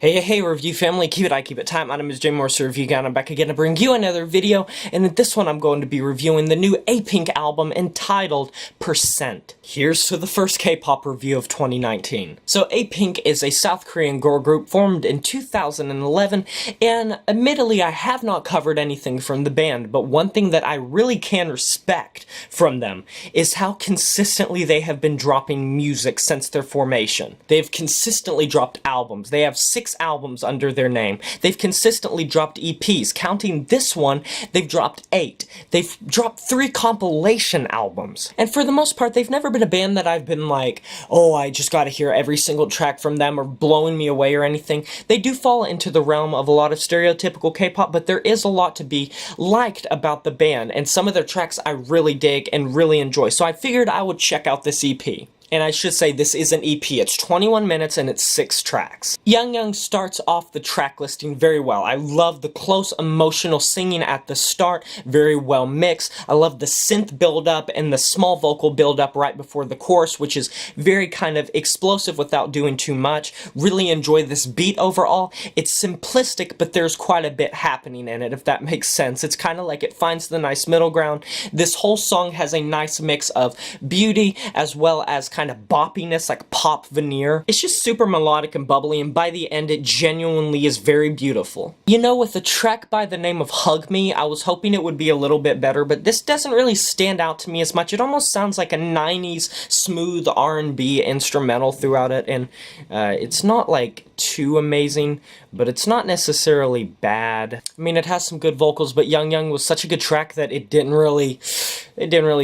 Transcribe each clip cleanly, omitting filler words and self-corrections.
Hey, review family, keep it tight. My name is Jay Morris, Review Guy, and I'm back again to bring you another video, and in this one I'm going to be reviewing the new Apink album entitled Percent. Here's to the first K-pop review of 2019. So Apink is a South Korean girl group formed in 2011, and admittedly I have not covered anything from the band, but one thing that I really can respect from them is how consistently they have been dropping music since their formation. They've consistently dropped albums. They have 6 albums under their name. They've consistently dropped EPs. Counting this one, they've dropped 8. They've dropped 3 compilation albums. And for the most part, they've never been a band that I've been like, oh, I just gotta hear every single track from them or blowing me away or anything. They do fall into the realm of a lot of stereotypical K-pop, but there is a lot to be liked about the band, and some of their tracks I really dig and really enjoy. So I figured I would check out this EP. And I should say this is an EP. It's 21 minutes and it's 6 tracks. EUNG starts off the track listing very well. I love the close emotional singing at the start, very well mixed. I love the synth build-up and the small vocal build-up right before the chorus, which is very kind of explosive without doing too much. Really enjoy this beat overall. It's simplistic, but there's quite a bit happening in it, if that makes sense. It's kind of like it finds the nice middle ground. This whole song has a nice mix of beauty as well as kind of boppiness, like pop veneer. It's just super melodic and bubbly, and by the end it genuinely is very beautiful. You know, with a track by the name of Hug Me, I was hoping it would be a little bit better, but this doesn't really stand out to me as much. It almost sounds like a 90s smooth R&B instrumental throughout it, and it's not like too amazing, but it's not necessarily bad. I mean, it has some good vocals, but EUNG was such a good track that it didn't really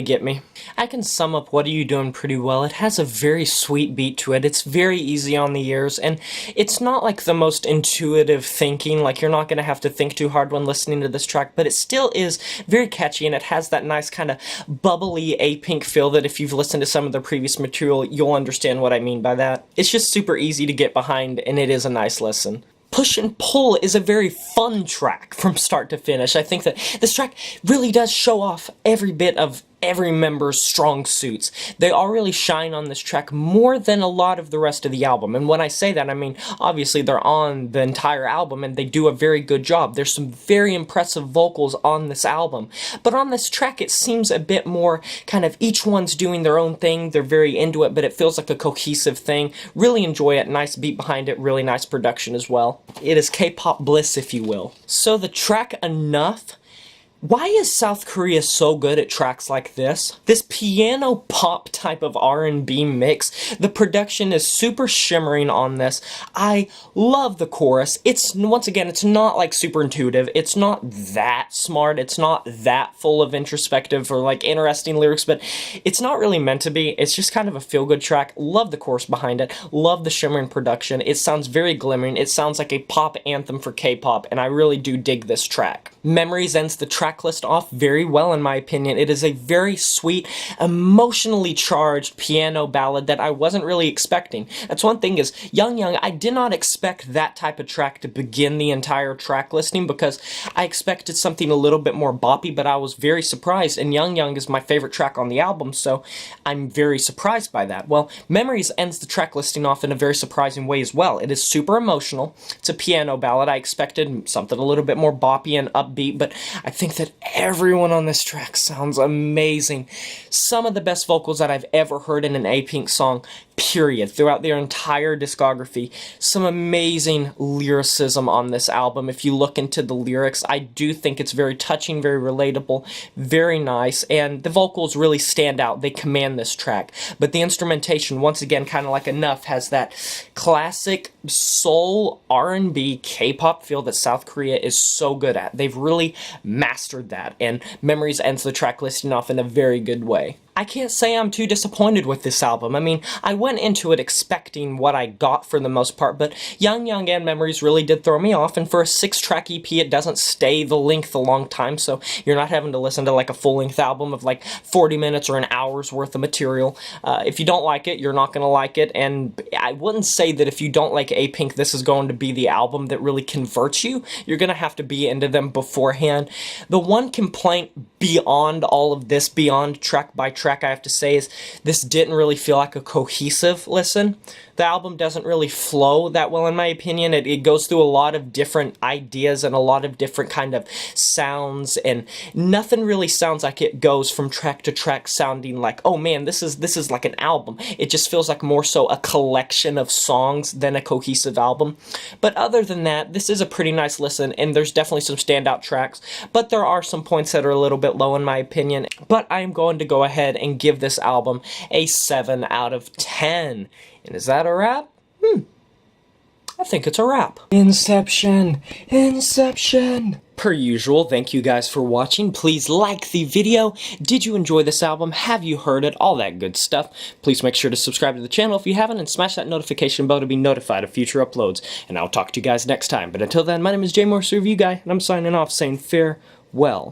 get me. I can sum up What Are You Doing pretty well. It has a very sweet beat to it. It's very easy on the ears, and it's not like the most intuitive thinking, like you're not going to have to think too hard when listening to this track, but it still is very catchy, and it has that nice kind of bubbly Apink feel that if you've listened to some of their previous material, you'll understand what I mean by that. It's just super easy to get behind, and it is a nice listen. Push and Pull is a very fun track from start to finish. I think that this track really does show off every bit of every member's strong suits. They all really shine on this track more than a lot of the rest of the album. And when I say that, I mean, obviously they're on the entire album and they do a very good job. There's some very impressive vocals on this album. But on this track, it seems a bit more kind of each one's doing their own thing. They're very into it, but it feels like a cohesive thing. Really enjoy it. Nice beat behind it. Really nice production as well. It is K-pop bliss, if you will. So the track Enough. Why is South Korea so good at tracks like this? This piano pop type of R&B mix, the production is super shimmering on this. I love the chorus. It's, once again, it's not like super intuitive. It's not that smart. It's not that full of introspective or like interesting lyrics, but it's not really meant to be. It's just kind of a feel-good track. Love the chorus behind it. Love the shimmering production. It sounds very glimmering. It sounds like a pop anthem for K-pop, and I really do dig this track. Memories ends the track list off very well, in my opinion. It is a very sweet, emotionally charged piano ballad that I wasn't really expecting. That's one thing is, EUNG, I did not expect that type of track to begin the entire track listing because I expected something a little bit more boppy, but I was very surprised, and EUNG is my favorite track on the album, so I'm very surprised by that. Well, Memories ends the track listing off in a very surprising way as well. It is super emotional. It's a piano ballad. I expected something a little bit more boppy and upbeat, but I think that everyone on this track sounds amazing. Some of the best vocals that I've ever heard in an Apink song, period, throughout their entire discography. Some amazing lyricism on this album. If you look into the lyrics, I do think it's very touching, very relatable, very nice, and the vocals really stand out. They command this track. But the instrumentation, once again, kind of like Enough, has that classic soul R&B K-pop feel that South Korea is so good at. They've really mastered that, and Memories ends the track listing off in a very good way. I can't say I'm too disappointed with this album. I mean, I went into it expecting what I got for the most part, but EUNG and Memories really did throw me off, and for a 6-track EP, it doesn't stay the length a long time, so you're not having to listen to like a full-length album of like 40 minutes or an hour's worth of material. If you don't like it, you're not going to like it, and I wouldn't say that if you don't like Apink, this is going to be the album that really converts you. You're going to have to be into them beforehand. The one complaint beyond all of this, beyond track by track, I have to say, is this didn't really feel like a cohesive listen. the album doesn't really flow that well in my opinion. It goes through a lot of different ideas and a lot of different kind of sounds, and nothing really sounds like it goes from track to track sounding like, oh man, this is like an album. It just feels like more so a collection of songs than a cohesive album. But other than that, this is a pretty nice listen, and there's definitely some standout tracks, but there are some points that are a little bit low in my opinion. But I am going to go ahead and give this album a 7 out of 10. And is that a wrap? I think it's a wrap. Inception! Inception! Per usual, thank you guys for watching. Please like the video. Did you enjoy this album? Have you heard it? All that good stuff. Please make sure to subscribe to the channel if you haven't, and smash that notification bell to be notified of future uploads. And I'll talk to you guys next time. But until then, my name is J Morris Review Guy, and I'm signing off saying farewell.